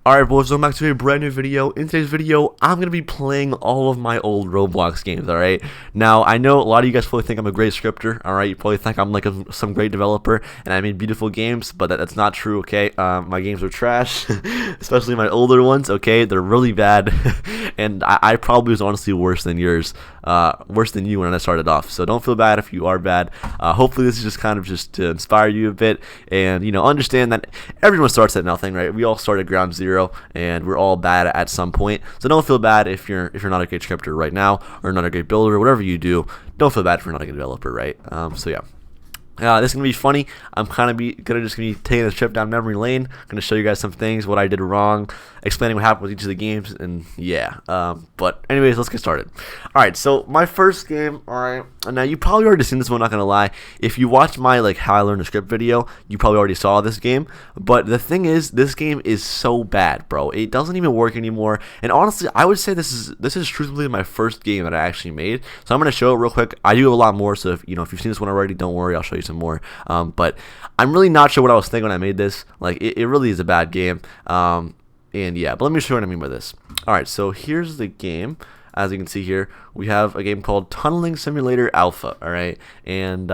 Alright boys, welcome back to a brand new video. In today's video, I'm going to be playing all of my old Roblox games, alright? Now, I know a lot of you guys probably think I'm a great scripter, alright? You probably think I'm like some great developer, and I made beautiful games, but that's not true, okay? My games are trash, especially my older ones, okay? They're really bad, and I probably was honestly worse than yours, worse than you when I started off, so don't feel bad if you are bad. Hopefully this is just kind of just to inspire you a bit, and, you know, understand that everyone starts at nothing, right? We all start at ground zero. And we're all bad at some point, so don't feel bad if you're not a great scripter right now, or not a great builder, whatever you do. Don't feel bad if you're not a good developer, right? So yeah. This is gonna be funny. I'm gonna be taking a trip down memory lane. Gonna show you guys some things, what I did wrong, explaining what happened with each of the games, and yeah. But anyways, let's get started. All right, so my first game. All right, now you probably already seen this one. Not gonna lie, if you watched my how I learned a script video, you probably already saw this game. But the thing is, this game is so bad, bro. It doesn't even work anymore. And honestly, I would say this is truthfully my first game that I actually made. So I'm gonna show it real quick. I do have a lot more, so if you've seen this one already, don't worry. I'll show you some more, but I'm really not sure what I was thinking when I made this. It really is a bad game, and yeah, but let me show you what I mean by this. Alright, so here's the game. As you can see here, we have a game called Tunneling Simulator Alpha, alright, and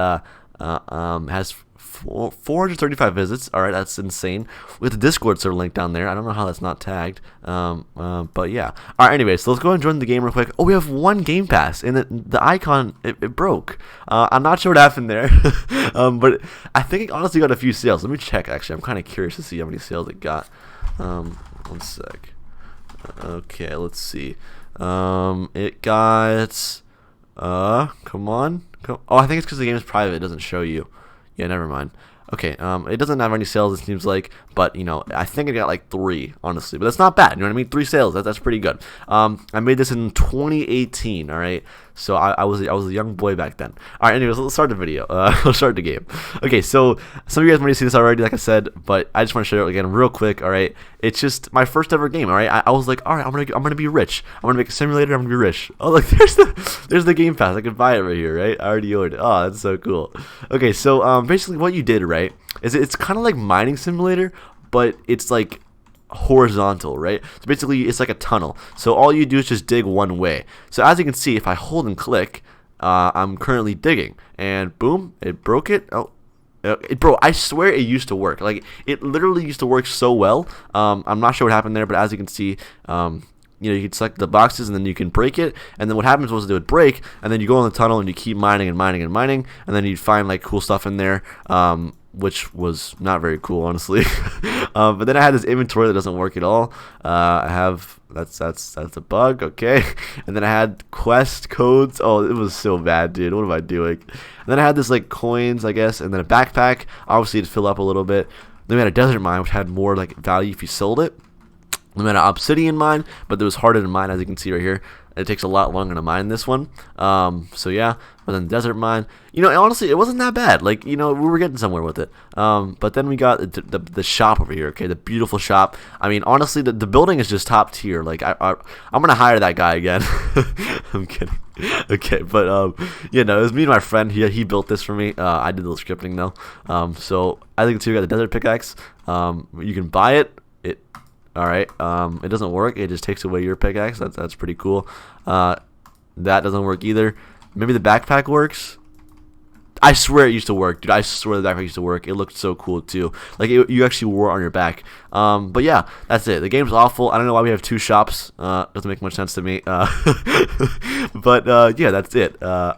has 435 visits. Alright, that's insane. With the Discord server link down there. I don't know how that's not tagged. But yeah. Alright, anyway, so let's go and join the game real quick. Oh, we have one game pass, and the icon, it broke. I'm not sure what happened there. But I think it honestly got a few sales. Let me check, actually. I'm kind of curious to see how many sales it got. One sec. Okay, let's see. It got, come on. Oh, I think it's because the game is private. It doesn't show you. Yeah, never mind. Okay, it doesn't have any sales, it seems like, but, I think it got like 3, honestly, but that's not bad, you know what I mean? 3 sales, that's pretty good. I made this in 2018, alright, so I was a young boy back then. Alright, anyways, let's start the video, let's start the game. Okay, so, some of you guys might have seen this already, like I said, but I just want to show it again real quick, alright? It's just my first ever game, alright? I was like, alright, I'm gonna be rich. I'm gonna make a simulator, I'm gonna be rich. Oh, look, there's the game pass, I can buy it right here, right? I already owned it. Oh, that's so cool. Okay, so, basically what you did, right, is it's kind of like mining simulator, but it's like horizontal, right? So basically it's like a tunnel, so all you do is just dig one way. So as you can see, if I hold and click, I'm currently digging, and boom, it broke it. Oh, bro, I swear it used to work. Like, it literally used to work so well. I'm not sure what happened there, but as you can see, you can select the boxes and then you can break it, and then what happens was it would break, and then you go in the tunnel and you keep mining and mining and mining, and then you'd find like cool stuff in there, which was not very cool, honestly. But then I had this inventory that doesn't work at all. I have that's a bug, okay. And then I had quest codes. Oh, it was so bad, dude. What am I doing? And then I had this like coins, I guess, and then a backpack. Obviously, to fill up a little bit. Then we had a desert mine, which had more like value if you sold it. We had an obsidian mine, but it was harder to mine, as you can see right here. It takes a lot longer to mine this one. So yeah, but then desert mine. Honestly, it wasn't that bad. Like, we were getting somewhere with it. But then we got the shop over here. Okay, the beautiful shop. I mean, honestly, the building is just top tier. Like, I'm gonna hire that guy again. I'm kidding. Okay, but it was me and my friend. He built this for me. I did the scripting though. So as you can see, we got the desert pickaxe. You can buy it. Alright, it doesn't work. It just takes away your pickaxe. That's pretty cool. That doesn't work either. Maybe the backpack works. I swear it used to work, dude. I swear the backpack used to work. It looked so cool too. Like, you actually wore it on your back. But yeah, that's it. The game's awful. I don't know why we have 2 shops. Doesn't make much sense to me. But yeah, that's it.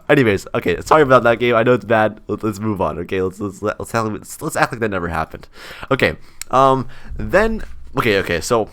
Anyways, okay. Sorry about that game. I know it's bad. Let's move on. Okay, let's act like that never happened. Okay. Then. Okay, so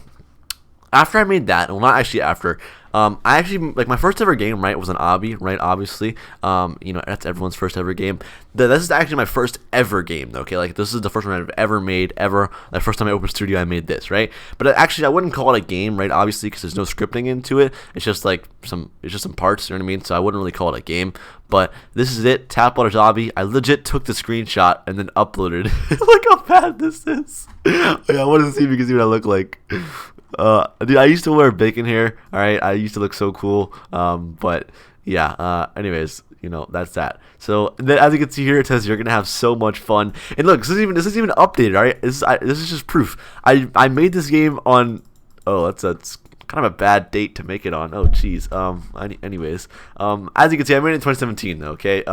after I made that, well, not actually after, I actually, like, my first ever game, right, was an obby, right, obviously. That's everyone's first ever game. This is actually my first ever game, though, okay? Like, this is the first one I've ever made, ever. The first time I opened Studio, I made this, right? But actually, I wouldn't call it a game, right, obviously, because there's no scripting into it. It's just, like, some parts, you know what I mean? So I wouldn't really call it a game. But this is it, Tap Water's obby. I legit took the screenshot and then uploaded. Look how bad this is. I wanted to see if you can see what I look like. Dude, I used to wear bacon hair. Alright, I used to look so cool. But yeah, anyways, that's that. So then, as you can see here, it says you're gonna have so much fun. And look, this is even updated. Alright, this is just proof. I made this game on Oh, that's kind of a bad date to make it on. Oh, jeez. Anyways, as you can see, I made it in 2017. Okay.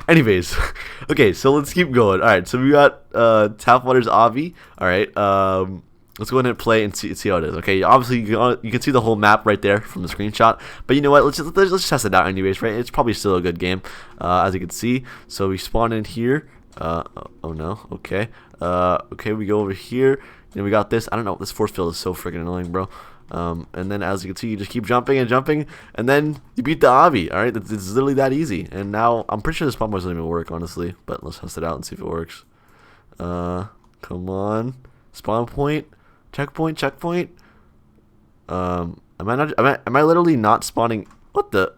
Anyways, okay. So let's keep going. All right. So we got Tapwater's Avi. All right. Let's go ahead and play and see how it is. Okay. Obviously, you can see the whole map right there from the screenshot. But you know what? Let's just test it out anyways. Right. It's probably still a good game, as you can see. So we spawn in here. Oh no. Okay. Okay. We go over here. And we got this. I don't know. This force field is so freaking annoying, bro. And then as you can see, you just keep jumping and jumping, and then you beat the Avi. All right, it's literally that easy. And now I'm pretty sure this spawn point doesn't even work, honestly. But let's test it out and see if it works. Come on, spawn point, checkpoint. Am I literally not spawning? What the?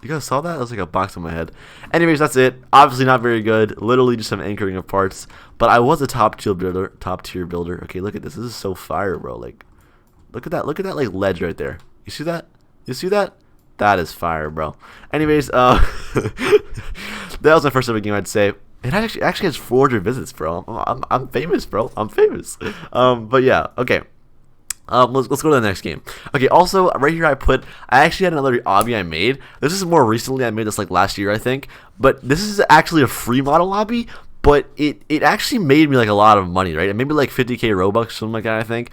You guys saw that? It was like a box on my head. Anyways, that's it. Obviously not very good. Literally just some anchoring of parts. But I was a top tier builder. Okay, look at this. This is so fire, bro. Like, look at that like ledge right there. You see that? You see that? That is fire, bro. Anyways, that was my first ever game, I'd say. It actually has 400 visits, bro. I'm famous, bro. I'm famous. But yeah, okay. Let's go to the next game. Okay, also right here I actually had another obby I made. This is more recently. I made this like last year, I think. But this is actually a free model obby. But it actually made me like a lot of money, right? It made me like 50k Robux, something like that, I think.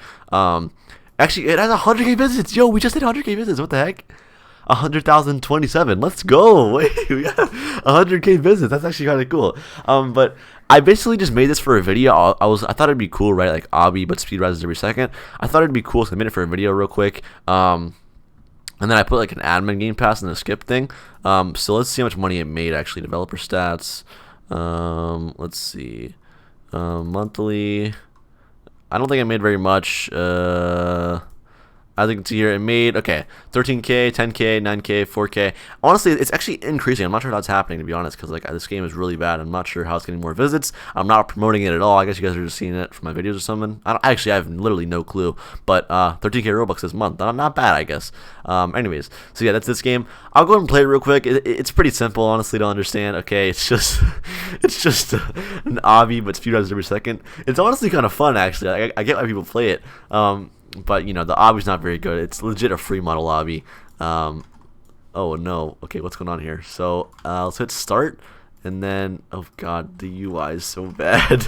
Actually, it has 100k visits. Yo, we just hit 100k visits. What the heck? 100,027. Let's go. Wait, we got 100k visits. That's actually kind of cool. But I basically just made this for a video. I thought it'd be cool, right? Like obby, but speed rises every second. I thought it'd be cool, so I made it for a video real quick. And then I put like an admin game pass and a skip thing. So let's see how much money it made actually. Developer stats. Let's see. Monthly. I don't think I made very much. As you can see here, it made, okay, 13k, 10k, 9k, 4k. Honestly, it's actually increasing. I'm not sure how that's happening, to be honest, because like this game is really bad. I'm not sure how it's getting more visits. I'm not promoting it at all. I guess you guys are just seeing it from my videos or something. I have literally no clue. But 13k Robux this month. Not bad, I guess. Anyways, so yeah, that's this game. I'll go ahead and play it real quick. It's pretty simple, honestly, to understand. Okay, it's just an obby, but speed rises every second. It's honestly kind of fun, actually. I get why people play it. But, you know, the obby's not very good. It's legit a free model obby. Oh, no. Okay, what's going on here? So, let's hit start. And then, oh, God, the UI is so bad.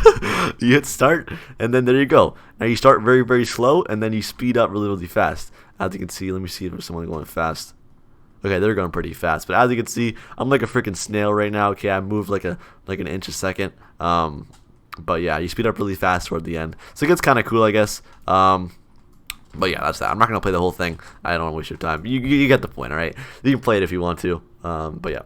You hit start, and then there you go. Now, you start very, very slow, and then you speed up really, really fast. As you can see, let me see if there's someone going fast. Okay, they're going pretty fast. But as you can see, I'm like a freaking snail right now. Okay, I moved like an inch a second. But, yeah, you speed up really fast toward the end. So, it gets kind of cool, I guess. But yeah, that's that. I'm not going to play the whole thing. I don't want to waste your time. You get the point, all right? You can play it if you want to. But yeah.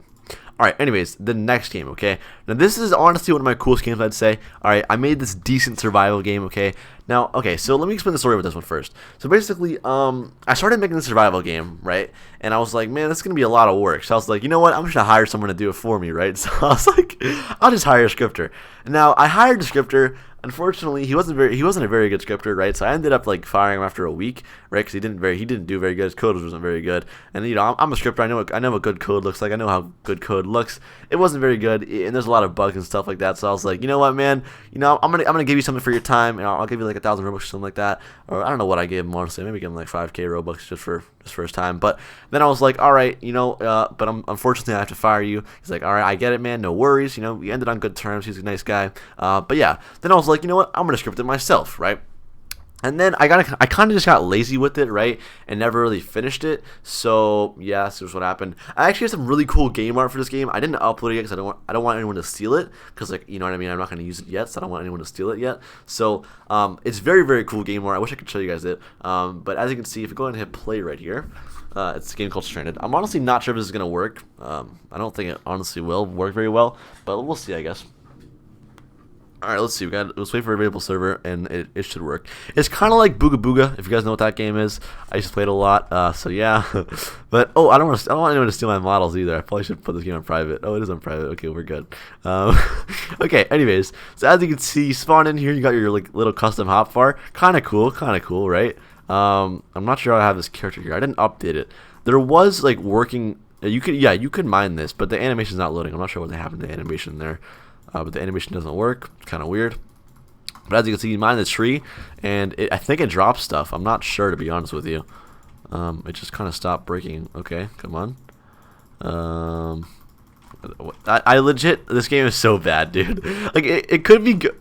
All right, anyways, the next game, okay? Now, this is honestly one of my coolest games, I'd say. All right, I made this decent survival game, okay? Now, okay, so let me explain the story with this one first. So basically, I started making the survival game, right? And I was like, man, this is going to be a lot of work. So I was like, you know what? I'm just going to hire someone to do it for me, right? So I was like, I'll just hire a scripter. Now, I hired a scripter. Unfortunately, he wasn't a very good scripter, right? So I ended up like firing him after a week, right? Because he didn't do very good. His code wasn't very good. And you know, I'm a scripter. I know what good code looks like. I know how good code looks. It wasn't very good, and there's a lot of bugs and stuff like that. So I was like, you know what, man? You know, I'm gonna give you something for your time, and I'll give you like 1,000 Robux or something like that. Or I don't know what I gave him, honestly. Maybe give him like 5k Robux just for his time. But then I was like, all right, you know, but unfortunately I have to fire you. He's like, all right, I get it, man. No worries. You know, we ended on good terms. He's a nice guy. But yeah, then I was like, you know what? I'm gonna script it myself, right? And then I kind of just got lazy with it, right? And never really finished it. So yeah, that's just what happened. I actually have some really cool game art for this game. I didn't upload it yet because I don't want anyone to steal it. Because like, you know what I mean? I'm not gonna use it yet, so I don't want anyone to steal it yet. So it's very, very cool game art. I wish I could show you guys it. But as you can see, if you go ahead and hit play right here, it's a game called Stranded. I'm honestly not sure if this is gonna work. I don't think it honestly will work very well, but we'll see, I guess. Alright, let's see. Let's wait for a available server, and it should work. It's kind of like Booga Booga, if you guys know what that game is. I used to play it a lot, so yeah. But, oh, I don't want anyone to steal my models either. I probably should put this game on private. Oh, it is on private. Okay, we're good. Okay, anyways. So, as you can see, you spawn in here. You got your like little custom hotbar. Kind of cool, right? I'm not sure how I have this character here. I didn't update it. There was, like, working... you could mine this, but the animation's not loading. I'm not sure what happened to the animation there. But the animation doesn't work. It's kind of weird. But as you can see, you mine the tree, and I think it drops stuff. I'm not sure, to be honest with you. It just kind of stopped breaking. Okay, come on. I legit, this game is so bad, dude. Like, it could be good.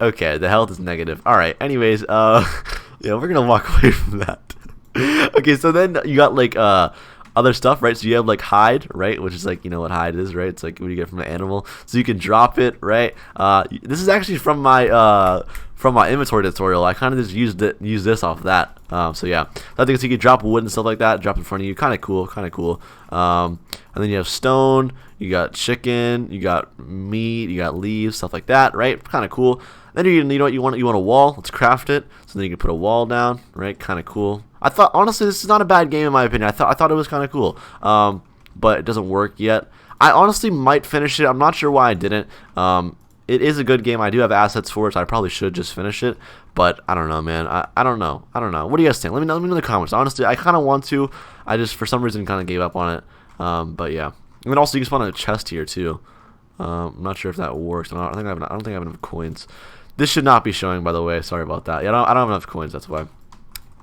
Okay, the health is negative. Alright, anyways, yeah, we're gonna walk away from that. Okay, so then you got, like, other stuff, right? So you have, like, hide, right? Which is, like, you know what hide is, right? It's, like, what you get from an animal. So you can drop it, right? This is actually from my inventory tutorial. I kind of just used this off of that. So yeah, I think so you can drop wood and stuff like that, drop in front of you. Kind of cool, kind of cool. And then you have stone, you got chicken, you got meat, you got leaves, stuff like that, right? Kind of cool. Then you know what you want a wall. Let's craft it. So then you can put a wall down, right? Kind of cool. I thought, honestly, this is not a bad game in my opinion. I thought it was kind of cool. But it doesn't work yet. I honestly might finish it. I'm not sure why I didn't. It is a good game. I do have assets for it, so I probably should just finish it. But I don't know, man. I don't know. I don't know. What do you guys think? Let me know in the comments. Honestly, I kind of want to. I just, for some reason, kind of gave up on it. But yeah. And then also, you can spawn a chest here, too. I'm not sure if that works. I don't think I have enough coins. This should not be showing, by the way. Sorry about that. Yeah, I don't have enough coins. That's why.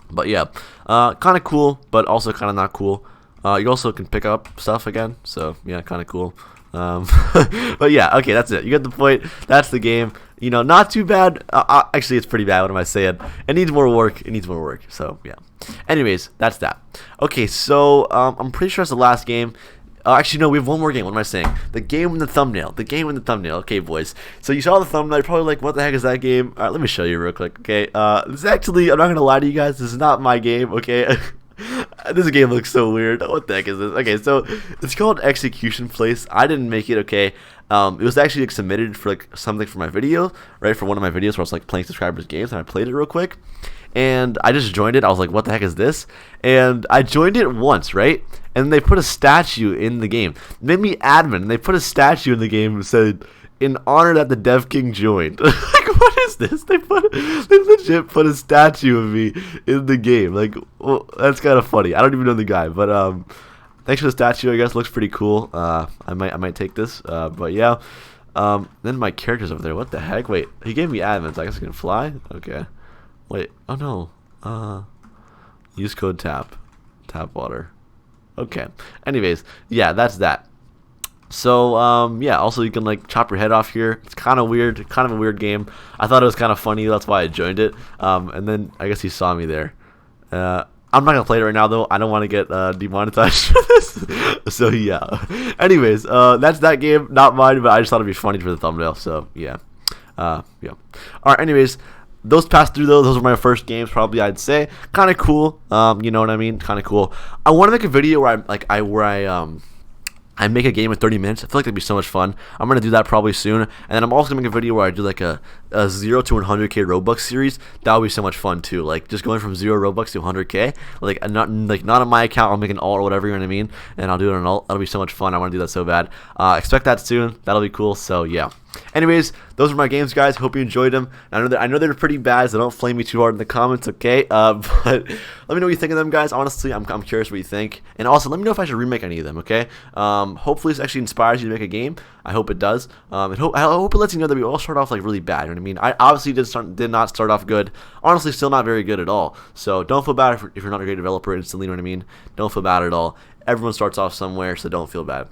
But yeah, kind of cool, but also kind of not cool. You also can pick up stuff again. So yeah, kind of cool. But yeah, okay, that's it. You get the point. That's the game. You know, not too bad. Actually, it's pretty bad. What am I saying? It needs more work. It needs more work. So yeah. Anyways, that's that. Okay, so I'm pretty sure it's the last game. Actually, no, we have one more game. What am I saying? The game in the thumbnail. The game in the thumbnail. Okay, boys. So you saw the thumbnail. You're probably like, what the heck is that game? All right, let me show you real quick. Okay. This is actually, I'm not going to lie to you guys. This is not my game. Okay. This game looks so weird. What the heck is this? Okay, so it's called Execution Place. I didn't make it, okay? It was actually like, submitted for like something for my video, right? For one of my videos where I was like playing subscribers games, and I played it real quick. And I just joined it. I was like, what the heck is this? And I joined it once, right? And they put a statue in the game. They made me admin, and they put a statue in the game and said, in honor that the DevKing joined. Like, what is this? They legit put a statue of me in the game. Like, well, that's kind of funny. I don't even know the guy, but thanks for the statue. I guess looks pretty cool. I might take this. But yeah. Then my character's over there. What the heck? Wait, he gave me admins. I guess I can fly. Okay. Wait. Oh no. Use code tap water. Okay. Anyways, yeah, that's that. So, yeah, also you can, like, chop your head off here. It's kind of weird, kind of a weird game. I thought it was kind of funny, that's why I joined it. And then, I guess he saw me there. I'm not going to play it right now, though. I don't want to get demonetized for this. So, yeah. Anyways, that's that game. Not mine, but I just thought it'd be funny for the thumbnail. So, yeah. Yeah. Alright, anyways. Those passed through, though. Those were my first games, probably, I'd say. Kind of cool. You know what I mean? Kind of cool. I want to make a video where I make a game in 30 minutes. I feel like that'd be so much fun. I'm going to do that probably soon. And then I'm also going to make a video where I do like a 0 to 100k Robux series. That would be so much fun too. Like just going from 0 Robux to 100k. Like not on my account. I'll make an alt or whatever, you know what I mean? And I'll do it on alt. That'll be so much fun. I want to do that so bad. Expect that soon. That'll be cool. So yeah. Anyways, those were my games, guys. Hope you enjoyed them. I know they're pretty bad, so don't flame me too hard in the comments, okay? But let me know what you think of them, guys. Honestly, I'm curious what you think. And also, let me know if I should remake any of them, okay? Hopefully, this actually inspires you to make a game. I hope it does. And I hope it lets you know that we all start off like really bad. You know what I mean? I obviously did not start off good. Honestly, still not very good at all. So don't feel bad if you're not a great developer instantly. You know what I mean? Don't feel bad at all. Everyone starts off somewhere, so don't feel bad.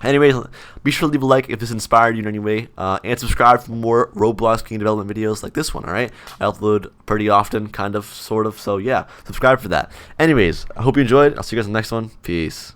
Anyways, be sure to leave a like if this inspired you in any way, and subscribe for more Roblox game development videos like this one, alright? I upload pretty often, kind of, sort of, so yeah, subscribe for that. Anyways, I hope you enjoyed. I'll see you guys in the next one. Peace.